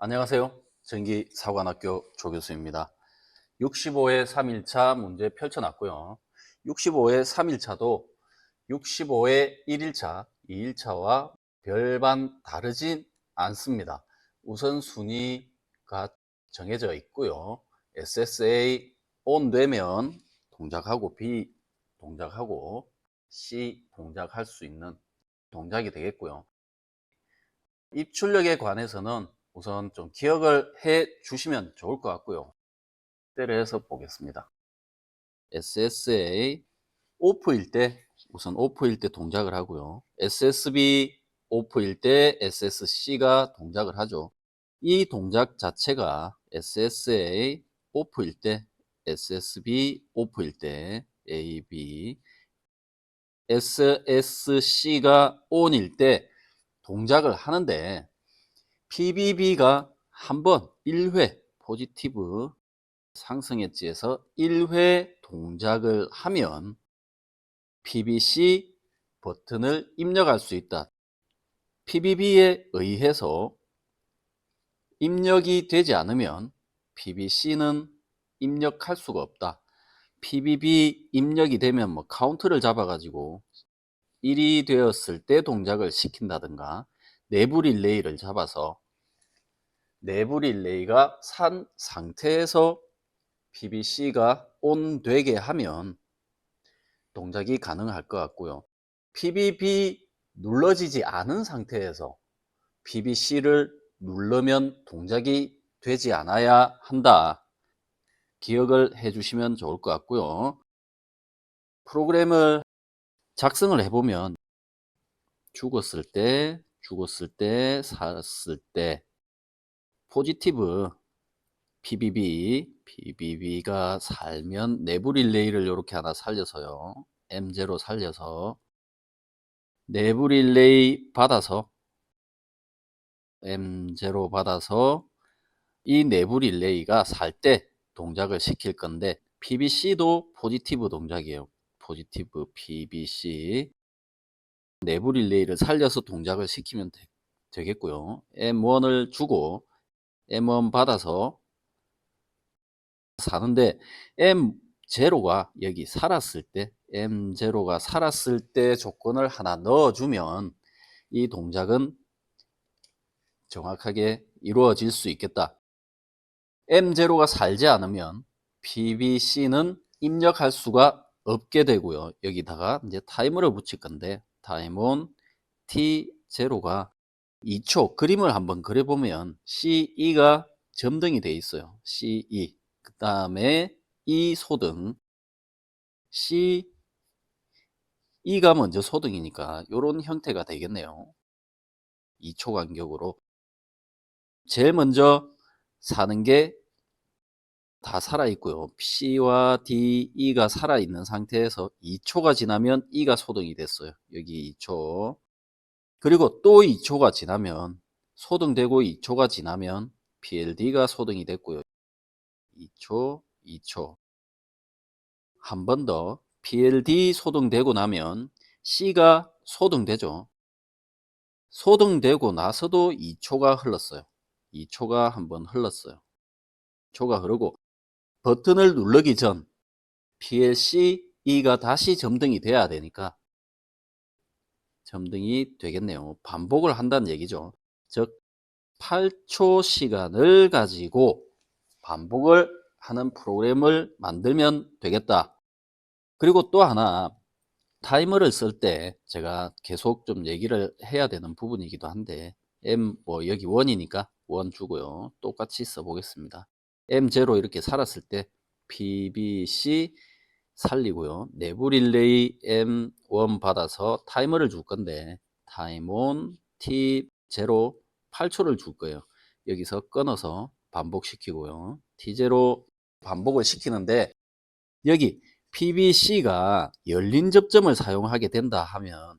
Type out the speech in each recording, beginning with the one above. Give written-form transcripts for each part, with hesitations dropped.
안녕하세요. 전기사관학교 조교수입니다. 65회 3일차 문제 펼쳐놨고요. 65회 3일차도 65회 1일차, 2일차와 별반 다르진 않습니다. 우선순위가 정해져 있고요. SSA ON 되면 동작하고 B 동작하고 C 동작할 수 있는 동작이 되겠고요. 입출력에 관해서는 우선 좀 기억을 해 주시면 좋을 것 같고요. 때려서 보겠습니다. SSA 오프일 때 우선 오프일 때 동작을 하고요. SSB 오프일 때 SSC가 동작을 하죠. 이 동작 자체가 SSA 오프일 때 SSB 오프일 때 AB SSC가 ON일 때 동작을 하는데 PBB가 한번 1회 포지티브 상승 엣지에서 1회 동작을 하면 PBC 버튼을 입력할 수 있다. PBB에 의해서 입력이 되지 않으면 PBC는 입력할 수가 없다. PBB 입력이 되면 뭐 카운트를 잡아가지고 1이 되었을 때 동작을 시킨다든가 내부 릴레이를 잡아서 내부 릴레이가 산 상태에서 PBC가 ON 되게 하면 동작이 가능할 것 같고요. PBB 눌러지지 않은 상태에서 PBC를 누르면 동작이 되지 않아야 한다. 기억을 해 주시면 좋을 것 같고요. 프로그램을 작성을 해보면 죽었을 때, 살았을 때 포지티브 PBB가 살면 내부 릴레이를 이렇게 하나 살려서요. M0 살려서 내부 릴레이 받아서 M0 받아서 이 내부 릴레이가 살 때 동작을 시킬 건데 PBC도 포지티브 동작이에요. 포지티브 PBC 내부 릴레이를 살려서 동작을 시키면 되겠고요. M1을 주고 M1 받아서 사는데 M0가 여기 살았을 때 M0가 살았을 때 조건을 하나 넣어주면 이 동작은 정확하게 이루어질 수 있겠다. M0가 살지 않으면 PBC는 입력할 수가 없게 되고요. 여기다가 이제 타이머를 붙일 건데 타임온 T0가 2초 그림을 한번 그려보면 CE가 점등이 돼 있어요. CE 그 다음에 E 소등 CE가 먼저 소등이니까 이런 형태가 되겠네요. 2초 간격으로 제일 먼저 사는 게 다 살아있고요. C와 D, E가 살아있는 상태에서 2초가 지나면 E가 소등이 됐어요. 여기 2초. 그리고 또 2초가 지나면 소등되고 2초가 지나면 PLD가 소등이 됐고요. 2초, 2초. 한 번 더 PLD 소등되고 나면 C가 소등되죠. 소등되고 나서도 2초가 흘렀어요. 2초가 한번 흘렀어요. 2초가 흐르고 버튼을 누르기 전 PLCE가 다시 점등이 돼야 되니까 점등이 되겠네요. 반복을 한다는 얘기죠. 즉 8초 시간을 가지고 반복을 하는 프로그램을 만들면 되겠다. 그리고 또 하나 타이머를 쓸 때 제가 계속 좀 얘기를 해야 되는 부분이기도 한데 뭐 여기 1이니까 1 주고요. 똑같이 써 보겠습니다. M0 이렇게 살았을 때 PBC 살리고요. 내부 릴레이 M1 받아서 타이머를 줄 건데 타임온 T0 8초를 줄 거예요. 여기서 끊어서 반복시키고요. T0 반복을 시키는데 여기 PBC가 열린 접점을 사용하게 된다 하면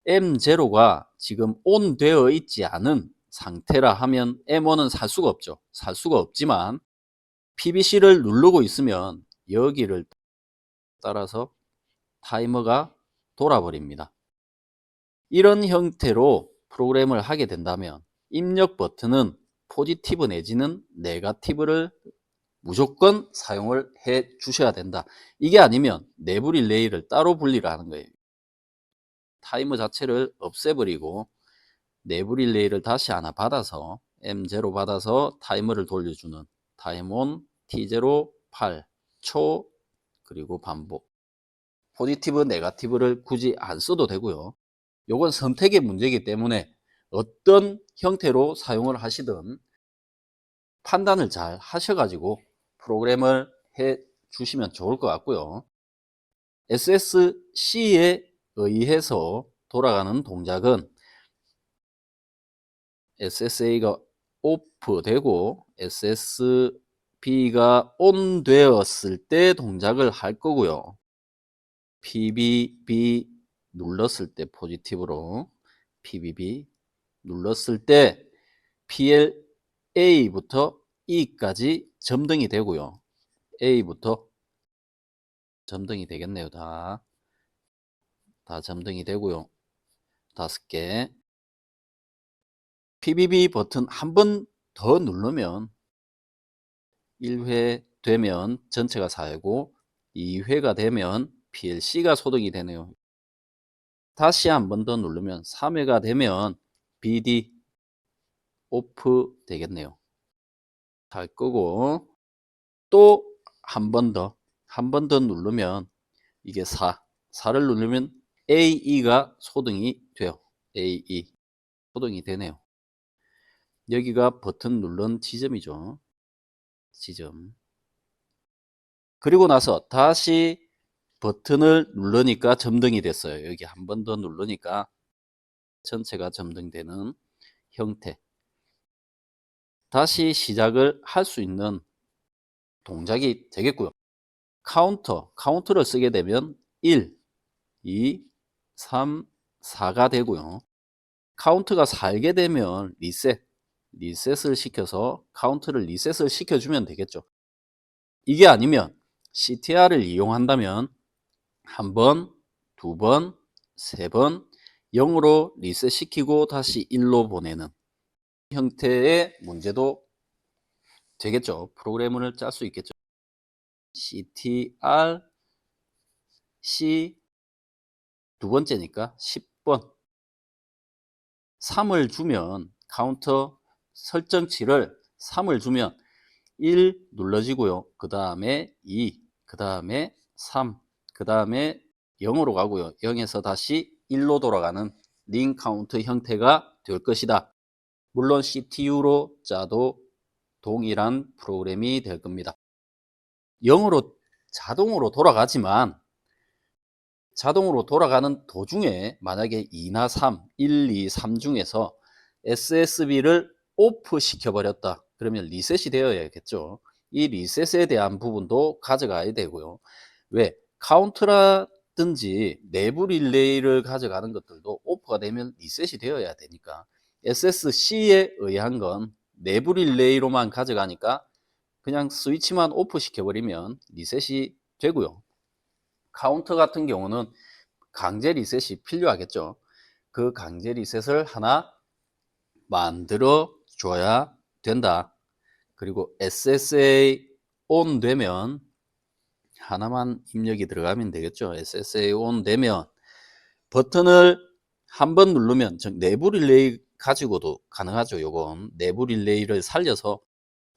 M0가 지금 ON 되어 있지 않은 상태라 하면 M1은 살 수가 없죠. 살 수가 없지만 PBC를 누르고 있으면 여기를 따라서 타이머가 돌아버립니다. 이런 형태로 프로그램을 하게 된다면 입력 버튼은 포지티브 내지는 네거티브를 무조건 사용을 해 주셔야 된다. 이게 아니면 내부 릴레이를 따로 분리를 하는 거예요. 타이머 자체를 없애버리고 내부 릴레이를 다시 하나 받아서 M0 받아서 타이머를 돌려주는 타임온 T0 8초 그리고 반복. 포지티브 네거티브를 굳이 안 써도 되고요. 요건 선택의 문제이기 때문에 어떤 형태로 사용을 하시든 판단을 잘 하셔가지고 프로그램을 해 주시면 좋을 것 같고요. SSC에 의해서 돌아가는 동작은 SSA가 오프 되고 SSB가 ON 되었을 때 동작을 할 거고요. PBB 눌렀을 때 포지티브로 PBB 눌렀을 때 PLA부터 E까지 점등이 되고요. A부터 점등이 되겠네요. 다 점등이 되고요. 5개. PBB 버튼 한 번 더 누르면 1회 되면 전체가 4회고 2회가 되면 PLC가 소등이 되네요. 다시 한 번 더 누르면 3회가 되면 BD 오프 되겠네요. 할 거고 또 한 번 더 누르면 이게 4를 누르면 AE가 소등이 돼요. AE 소등이 되네요. 여기가 버튼 누른 지점이죠. 지점. 그리고 나서 다시 버튼을 누르니까 점등이 됐어요. 여기 한 번 더 누르니까 전체가 점등되는 형태. 다시 시작을 할 수 있는 동작이 되겠고요. 카운터를 쓰게 되면 1, 2, 3, 4가 되고요. 카운트가 살게 되면 리셋을 시켜서 카운트를 리셋을 시켜주면 되겠죠. 이게 아니면 CTR을 이용한다면 한 번, 두 번, 세 번 0으로 리셋 시키고 다시 1로 보내는 형태의 문제도 되겠죠. 프로그램을 짤 수 있겠죠. CTR C 두 번째니까 10번 3을 주면 카운터 설정치를 3을 주면 1 눌러지고요. 그 다음에 2, 그 다음에 3, 그 다음에 0으로 가고요. 0에서 다시 1로 돌아가는 링 카운트 형태가 될 것이다. 물론 CTU로 짜도 동일한 프로그램이 될 겁니다. 0으로 자동으로 돌아가지만 자동으로 돌아가는 도중에 만약에 2나 3, 1, 2, 3 중에서 SSB를 오프 시켜버렸다. 그러면 리셋이 되어야겠죠. 이 리셋에 대한 부분도 가져가야 되고요. 왜? 카운트라든지 내부 릴레이를 가져가는 것들도 오프가 되면 리셋이 되어야 되니까 SSC에 의한 건 내부 릴레이로만 가져가니까 그냥 스위치만 오프 시켜버리면 리셋이 되고요. 카운터 같은 경우는 강제 리셋이 필요하겠죠. 그 강제 리셋을 하나 만들어 줘야 된다. 그리고 SSA ON 되면 하나만 입력이 들어가면 되겠죠. SSA ON 되면 버튼을 한 번 누르면 내부 릴레이 가지고도 가능하죠. 요건 내부 릴레이를 살려서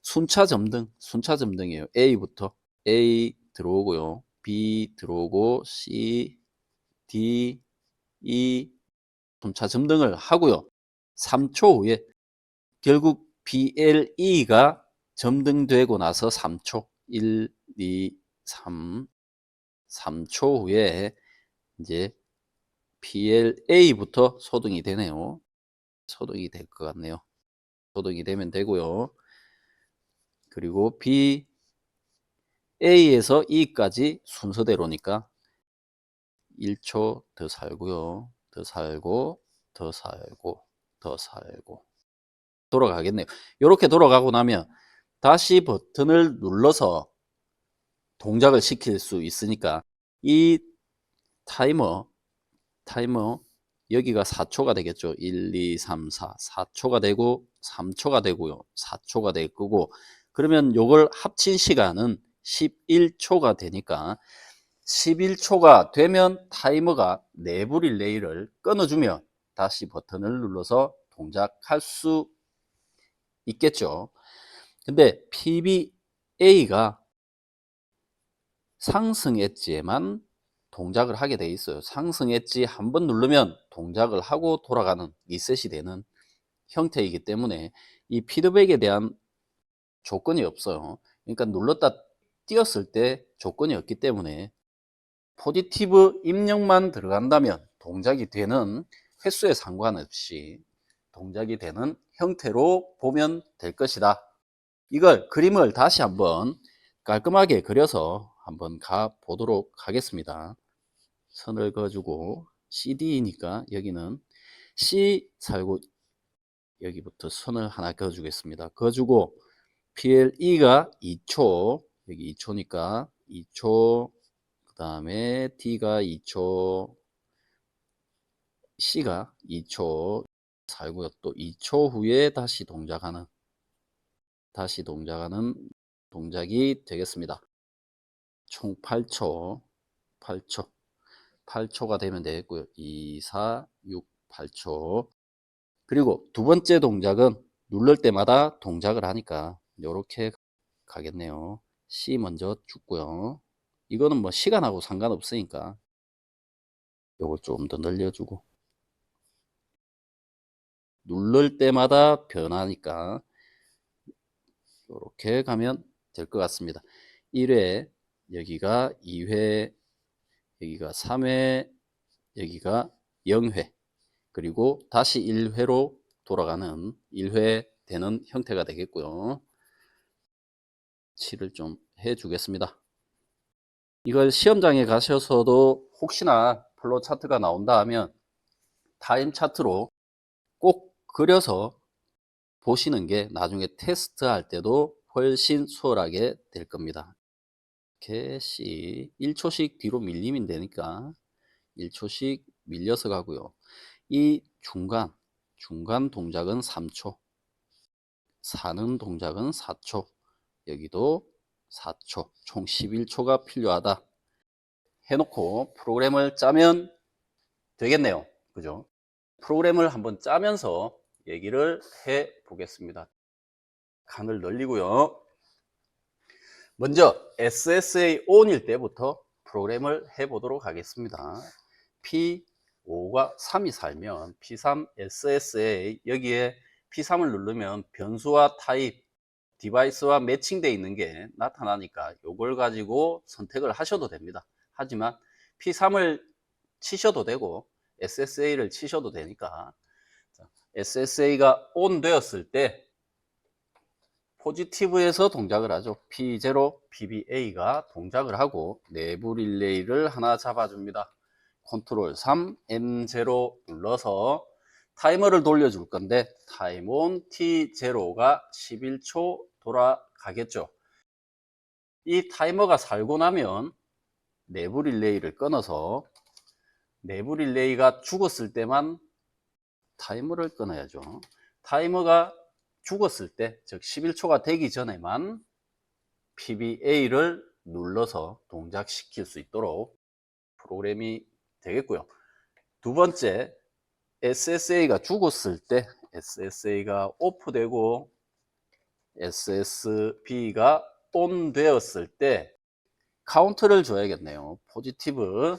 순차 점등이에요. A부터 A 들어오고요. B 들어오고 C, D, E 순차 점등을 하고요. 3초 후에 결국 BLE가 점등되고 나서 3초 1, 2, 3초 후에 이제 PLA부터 소등이 되네요. 소등이 될 것 같네요. 소등이 되면 되고요. 그리고 A에서 E까지 순서대로니까 1초 더 살고요. 더 살고 더 살고 더 살고 돌아가겠네요. 이렇게 돌아가고 나면 다시 버튼을 눌러서 동작을 시킬 수 있으니까 이 타이머 여기가 4초가 되겠죠. 1, 2, 3, 4. 4초가 되고 3초가 되고요. 4초가 될 거고 그러면 요걸 합친 시간은 11초가 되니까 11초가 되면 타이머가 내부 릴레이를 끊어주면 다시 버튼을 눌러서 동작할 수 있겠죠. 근데 PBA가 상승 엣지에만 동작을 하게 돼 있어요. 상승 엣지 한번 누르면 동작을 하고 돌아가는 리셋이 되는 형태이기 때문에 이 피드백에 대한 조건이 없어요. 그러니까 눌렀다 띄었을 때 조건이 없기 때문에 포지티브 입력만 들어간다면 동작이 되는 횟수에 상관없이 동작이 되는 형태로 보면 될 것이다. 이걸 그림을 다시 한번 깔끔하게 그려서 한번 가 보도록 하겠습니다. 선을 그어주고 CD니까 여기는 C 살고 여기부터 선을 하나 그어주겠습니다. 그어주고 PLE가 2초 여기 2초니까 2초 그 다음에 D가 2초 C가 2초 살고요. 또 2초 후에 다시 동작하는 동작이 되겠습니다. 총 8초 8초가 되면 되겠고요. 2, 4, 6, 8초 그리고 두 번째 동작은 누를 때마다 동작을 하니까 이렇게 가겠네요. C 먼저 죽고요. 이거는 뭐 시간하고 상관없으니까 요걸 좀 더 늘려주고 누를 때마다 변하니까 이렇게 가면 될 것 같습니다. 1회 여기가 2회 여기가 3회 여기가 0회 그리고 다시 1회로 돌아가는 1회 되는 형태가 되겠고요. 칠을 좀 해 주겠습니다. 이걸 시험장에 가셔서도 혹시나 플로우 차트가 나온다 하면 타임 차트로 꼭 그려서 보시는 게 나중에 테스트 할 때도 훨씬 수월하게 될 겁니다. 이렇게 C 1초씩 뒤로 밀리면 되니까 1초씩 밀려서 가고요. 이 중간 동작은 3초 사는 동작은 4초 여기도 4초 총 11초가 필요하다 해놓고 프로그램을 짜면 되겠네요. 그죠? 프로그램을 한번 짜면서 얘기를 해 보겠습니다. 칸을 늘리고요. 먼저 SSA ON일 때부터 프로그램을 해 보도록 하겠습니다. P5가 3이 살면 P3 SSA 여기에 P3을 누르면 변수와 타입 디바이스와 매칭되어 있는 게 나타나니까 이걸 가지고 선택을 하셔도 됩니다. 하지만 P3을 치셔도 되고 SSA를 치셔도 되니까 SSA가 ON 되었을 때 포지티브에서 동작을 하죠. P0, PBA가 동작을 하고 내부 릴레이를 하나 잡아줍니다. 컨트롤 3, M0 눌러서 타이머를 돌려줄 건데 타임온 T0가 11초 돌아가겠죠. 이 타이머가 살고 나면 내부 릴레이를 끊어서 내부 릴레이가 죽었을 때만 타이머를 끊어야죠. 타이머가 죽었을 때, 즉 11초가 되기 전에만 PBA를 눌러서 동작시킬 수 있도록 프로그램이 되겠고요. 두 번째, SSA가 죽었을 때 SSA가 오프되고 SSB가 ON 되었을 때 카운트를 줘야겠네요. 포지티브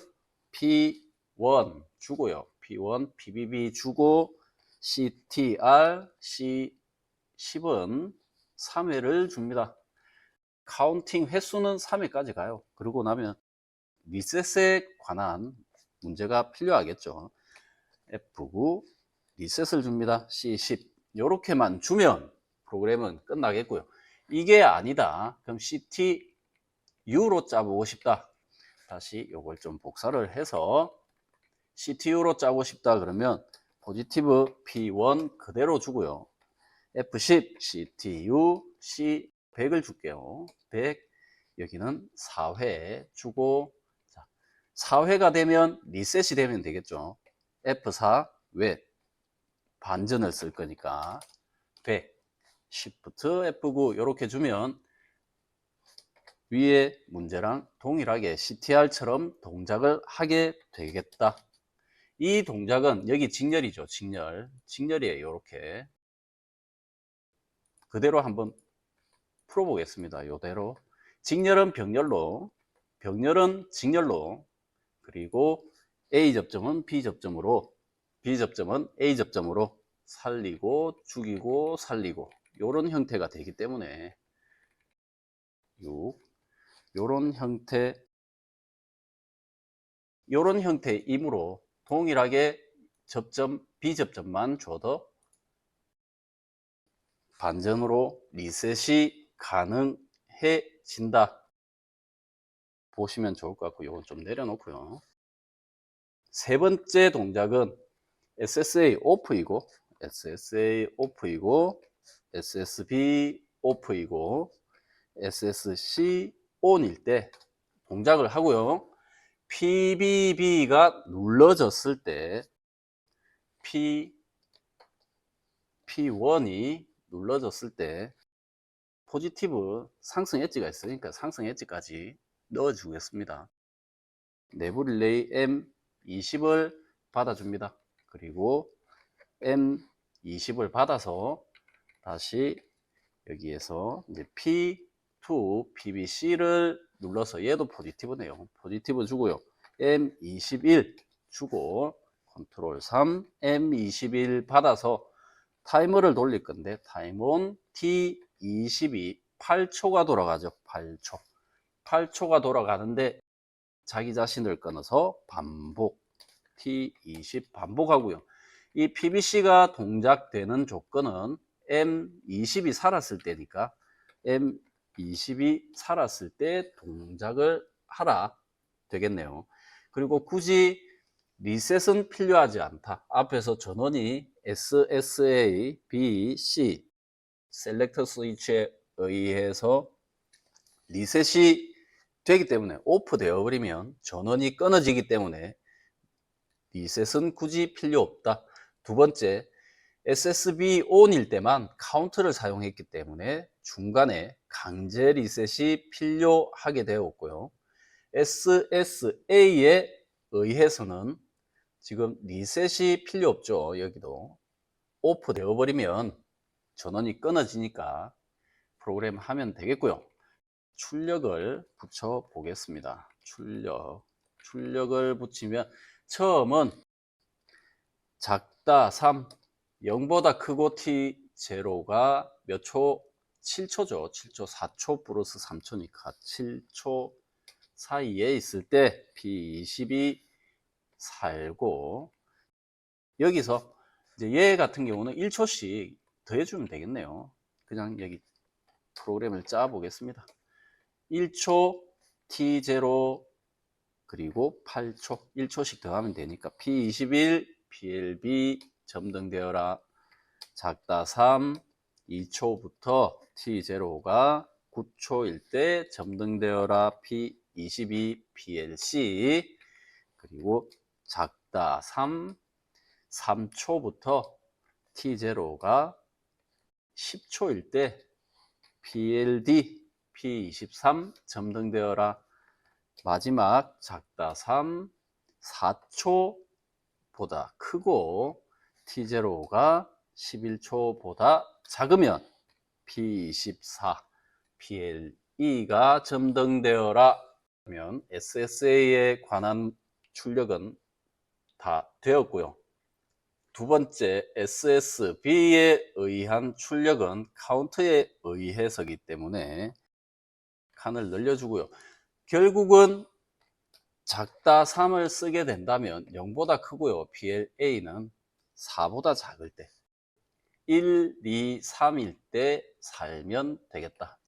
P1 주고요. P1, PBB 주고 CTR, C10은 3회를 줍니다. 카운팅 횟수는 3회까지 가요. 그러고 나면 리셋에 관한 문제가 필요하겠죠. F9 리셋을 줍니다. C10 이렇게만 주면 프로그램은 끝나겠고요. 이게 아니다. 그럼 CTU로 짜보고 싶다. 다시 이걸 좀 복사를 해서 CTU로 짜고 싶다 그러면 포지티브 P1 그대로 주고요. F10 CTU C100을 줄게요. 100 여기는 4회 주고 자, 4회가 되면 리셋이 되면 되겠죠. F4 왜 반전을 쓸 거니까 100 Shift F9 이렇게 주면 위에 문제랑 동일하게 CTR처럼 동작을 하게 되겠다. 이 동작은 여기 직렬이죠. 직렬이에요. 이렇게 그대로 한번 풀어보겠습니다. 이대로 직렬은 병렬로, 병렬은 직렬로, 그리고 A 접점은 B 접점으로, B 접점은 A 접점으로 살리고 죽이고 살리고 이런 형태가 되기 때문에 요런 형태이므로 동일하게 접점 B 접점만 줘도 반전으로 리셋이 가능해진다. 보시면 좋을 것 같고 이건 좀 내려놓고요. 세 번째 동작은 SSA 오프이고 SSB 오프이고 SSC ON일 때 동작을 하고요. PBB가 눌러졌을 때 P1이 눌러졌을 때 포지티브 상승 엣지가 있으니까 상승 엣지까지 넣어 주겠습니다. 내부 릴레이 M20을 받아줍니다. 그리고 M20을 받아서 다시 여기에서 이제 P2 PBC를 눌러서 얘도 포지티브네요. 포지티브 주고요. M21 주고 컨트롤 3 M21 받아서 타이머를 돌릴 건데 타임온 T22 8초가 돌아가죠. 8초가 돌아가는데 자기 자신을 끊어서 반복 T20 반복하고요. 이 PBC가 동작되는 조건은 M20이 살았을 때니까 M20이 살았을 때 동작을 하라 되겠네요. 그리고 굳이 리셋은 필요하지 않다. 앞에서 전원이 SSA, B, C 셀렉터 스위치에 의해서 리셋이 되기 때문에 오프 되어 버리면 전원이 끊어지기 때문에 리셋은 굳이 필요 없다. 두 번째, SSB ON일 때만 카운트를 사용했기 때문에 중간에 강제 리셋이 필요하게 되었고요. SSA에 의해서는 지금 리셋이 필요 없죠. 여기도 오프 되어 버리면 전원이 끊어지니까 프로그램 하면 되겠고요. 출력을 붙여 보겠습니다. 출력을 붙이면 처음은 작다 3 0보다 크고 T0가 몇 초? 7초죠. 7초, 4초 플러스 3초니까 7초 사이에 있을 때 P22 살고 여기서 이제 얘 같은 경우는 1초씩 더해주면 되겠네요. 그냥 여기 프로그램을 짜 보겠습니다. 1초 T0 그리고 8초 1초씩 더하면 되니까 P21 PLB 점등되어라 작다 3 2초부터 T0가 9초일 때 점등되어라 P22 PLC 그리고 작다 3 3초부터 T0가 10초일 때 PLD P23 점등되어라 마지막 작다 3 4초보다 크고 T0가 11초보다 작으면 P24 PLE가 점등되어라 하면 SSA에 관한 출력은 다 되었고요. 두 번째 SSB에 의한 출력은 카운트에 의해서기 때문에 칸을 늘려주고요. 결국은 작다 3을 쓰게 된다면 0보다 크고요. PLA는 4보다 작을 때 1, 2, 3일 때 살면 되겠다.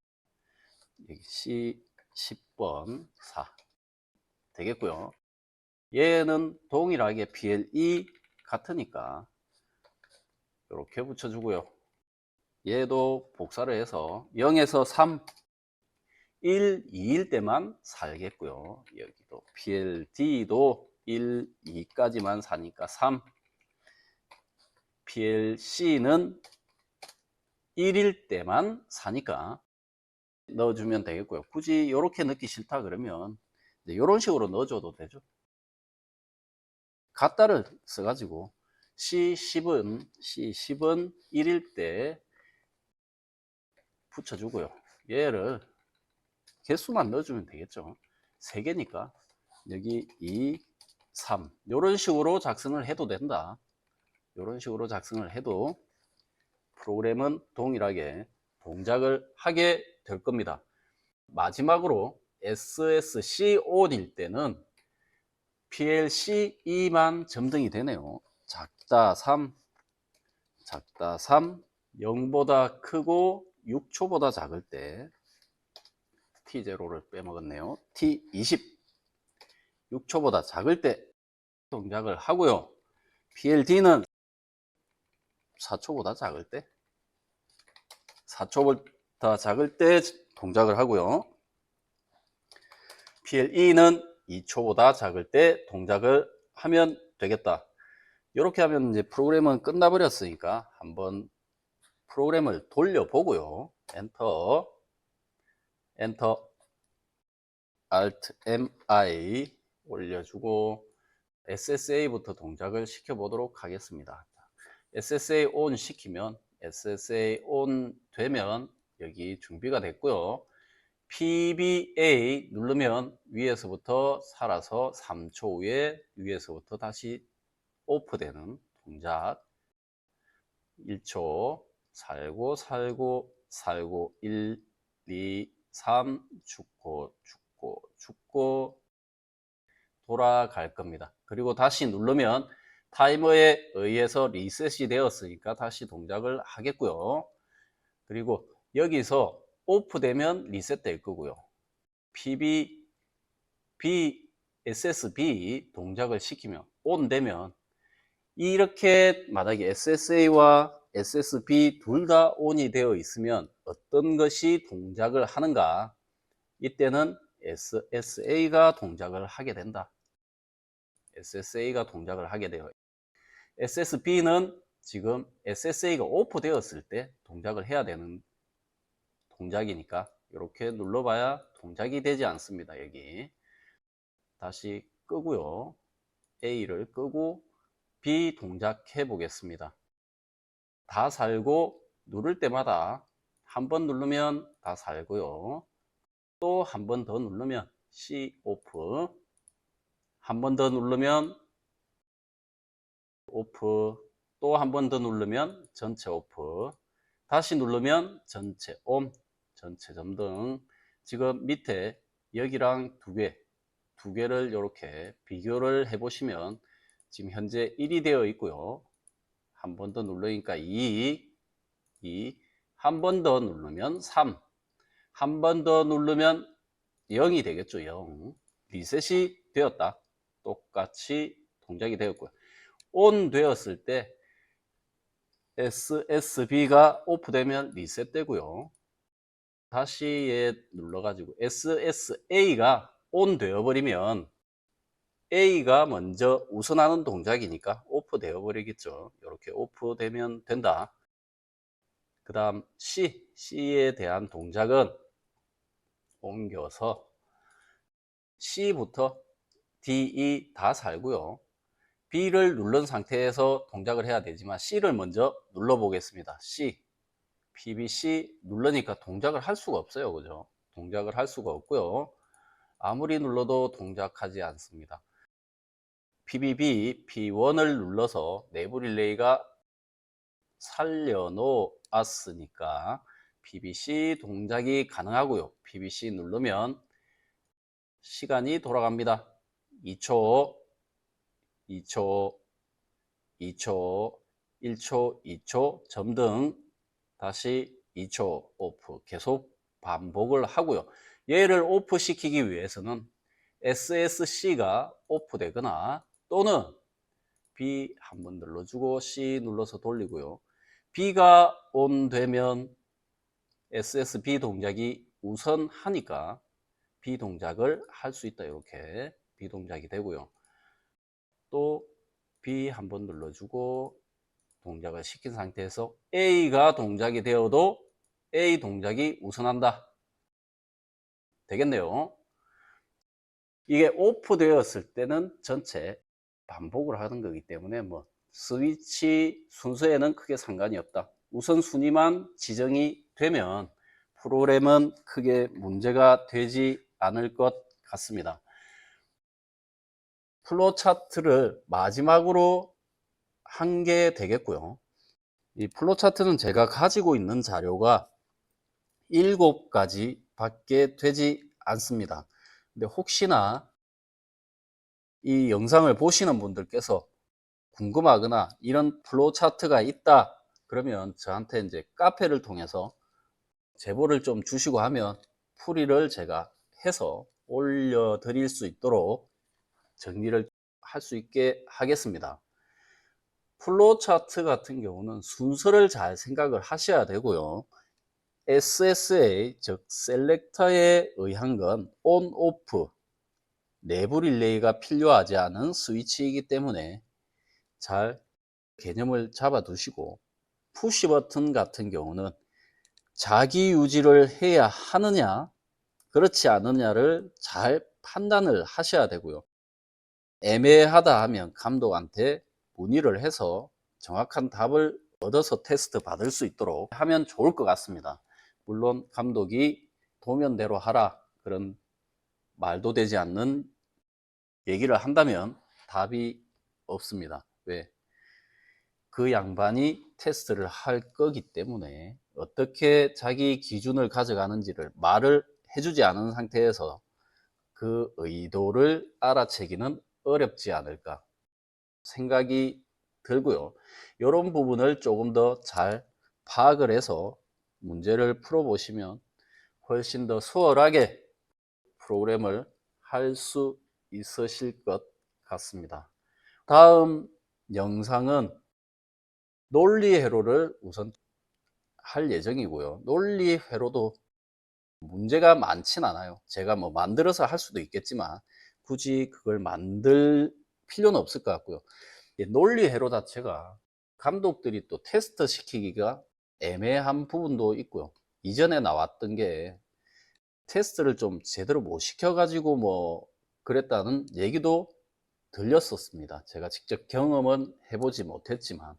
여기 C 10번 4 되겠고요. 얘는 동일하게 PLE 같으니까 이렇게 붙여주고요. 얘도 복사를 해서 0에서 3 1, 2일 때만 살겠고요. 여기도 PLD도 1, 2까지만 사니까 3. PLC는 1일 때만 사니까 넣어주면 되겠고요. 굳이 이렇게 넣기 싫다 그러면 이런 식으로 넣어줘도 되죠. 갖다를 써가지고 C10은 1일 때 붙여주고요. 얘를 개수만 넣어주면 되겠죠. 3개니까 여기 2, 3 이런 식으로 작성을 해도 된다. 이런 식으로 작성을 해도 프로그램은 동일하게 동작을 하게 될 겁니다. 마지막으로 SSC5일 때는 PLC2만 점등이 되네요. 작다 3, 작다 3, 0보다 크고 6초보다 작을 때 T0를 빼먹었네요. T20, 6초보다 작을 때 동작을 하고요. PLD는 4초보다 작을 때 4초보다 작을 때 동작을 하고요. PLE는 2초보다 작을 때 동작을 하면 되겠다. 이렇게 하면 이제 프로그램은 끝나버렸으니까 한번 프로그램을 돌려보고요. 엔터, 엔터, Alt MI 올려주고 SSA부터 동작을 시켜보도록 하겠습니다. SSA ON 시키면 SSA ON 되면 여기 준비가 됐고요. PBA 누르면 위에서부터 살아서 3초 후에 위에서부터 다시 오프 되는 동작. 1초 살고 살고 살고 1, 2, 3 죽고 죽고 죽고 돌아갈 겁니다. 그리고 다시 누르면 타이머에 의해서 리셋이 되었으니까 다시 동작을 하겠고요. 그리고 여기서 오프 되면 리셋 될 거고요. SSB 동작을 시키면 ON 되면 이렇게 만약에 SSA와 SSB 둘 다 ON이 되어 있으면 어떤 것이 동작을 하는가? 이때는 SSA가 동작을 하게 된다. SSA가 동작을 하게 돼요. SSB는 지금 SSA가 오프 되었을 때 동작을 해야 되는 동작이니까 이렇게 눌러봐야 동작이 되지 않습니다. 여기 다시 끄고요. A를 끄고 B 동작해 보겠습니다. 다 살고 누를 때마다 한 번 누르면 다 살고요. 또 한 번 더 누르면 C 오프, 한 번 더 누르면 오프, 또 한 번 더 누르면 전체 오프, 다시 누르면 전체 온, 전체 점등. 지금 밑에 여기랑 두 개를 이렇게 비교를 해 보시면 지금 현재 1이 되어 있고요. 한 번 더 누르니까 2, 한 번 더 누르면 3, 한 번 더 누르면 0이 되겠죠. 0. 리셋이 되었다. 똑같이 동작이 되었고요. ON 되었을 때 SSB가 오프 되면 리셋 되고요. 다시 얘 눌러가지고 SSA가 ON 되어버리면 A가 먼저 우선하는 동작이니까 오프 되어버리겠죠. 이렇게 오프 되면 된다. 그 다음 C에 대한 동작은 옮겨서 C부터 D, E 다 살고요. B를 누른 상태에서 동작을 해야 되지만 C를 먼저 눌러 보겠습니다. C, PBC 누르니까 동작을 할 수가 없어요. 그죠? 동작을 할 수가 없고요. 아무리 눌러도 동작하지 않습니다. PBB, P1을 눌러서 내부 릴레이가 살려놓았으니까 PBC 동작이 가능하고요. PBC 누르면 시간이 돌아갑니다. 2초, 2초, 2초, 1초, 2초 점등, 다시 2초 오프, 계속 반복을 하고요. 얘를 오프 시키기 위해서는 SSC가 오프 되거나 또는 B 한번 눌러주고 C 눌러서 돌리고요. B가 ON 되면 SSB 동작이 우선하니까 B 동작을 할 수 있다. 이렇게 B 동작이 되고요. 또 B 한번 눌러주고 동작을 시킨 상태에서 A가 동작이 되어도 A 동작이 우선한다. 되겠네요. 이게 오프 되었을 때는 전체 반복을 하는 거기 때문에 뭐 스위치 순서에는 크게 상관이 없다. 우선순위만 지정이 되면 프로그램은 크게 문제가 되지 않을 것 같습니다. 플로우 차트를 마지막으로 한 게 되겠고요. 이 플로우 차트는 제가 가지고 있는 자료가 7가지 밖에 되지 않습니다. 근데 혹시나 이 영상을 보시는 분들께서 궁금하거나 이런 플로우 차트가 있다 그러면 저한테 이제 카페를 통해서 제보를 좀 주시고 하면 풀이를 제가 해서 올려 드릴 수 있도록 정리를 할 수 있게 하겠습니다. 플로우 차트 같은 경우는 순서를 잘 생각을 하셔야 되고요. SSA 즉 셀렉터에 의한 건 온, 오프 내부 릴레이가 필요하지 않은 스위치이기 때문에 잘 개념을 잡아 두시고 푸시 버튼 같은 경우는 자기 유지를 해야 하느냐 그렇지 않느냐를 잘 판단을 하셔야 되고요. 애매하다 하면 감독한테 문의를 해서 정확한 답을 얻어서 테스트 받을 수 있도록 하면 좋을 것 같습니다. 물론 감독이 도면대로 하라 그런 말도 되지 않는 얘기를 한다면 답이 없습니다. 왜? 그 양반이 테스트를 할 거기 때문에 어떻게 자기 기준을 가져가는지를 말을 해주지 않은 상태에서 그 의도를 알아채기는 어렵지 않을까 생각이 들고요. 이런 부분을 조금 더 잘 파악을 해서 문제를 풀어보시면 훨씬 더 수월하게 프로그램을 할 수 있으실 것 같습니다. 다음 영상은 논리 회로를 우선 할 예정이고요. 논리 회로도 문제가 많진 않아요. 제가 뭐 만들어서 할 수도 있겠지만 굳이 그걸 만들 필요는 없을 것 같고요. 논리 회로 자체가 감독들이 또 테스트 시키기가 애매한 부분도 있고요. 이전에 나왔던 게 테스트를 좀 제대로 못 시켜가지고 뭐 그랬다는 얘기도 들렸었습니다. 제가 직접 경험은 해보지 못했지만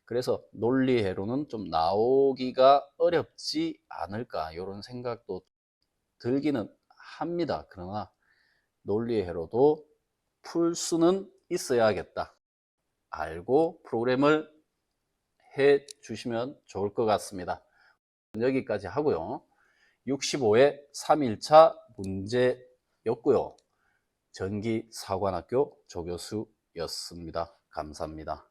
그래서 논리회로는 좀 나오기가 어렵지 않을까 이런 생각도 들기는 합니다. 그러나 논리회로도 풀 수는 있어야겠다. 알고 프로그램을 해 주시면 좋을 것 같습니다. 여기까지 하고요. 65회 3일차 문제였고요. 전기사관학교 조교수였습니다. 감사합니다.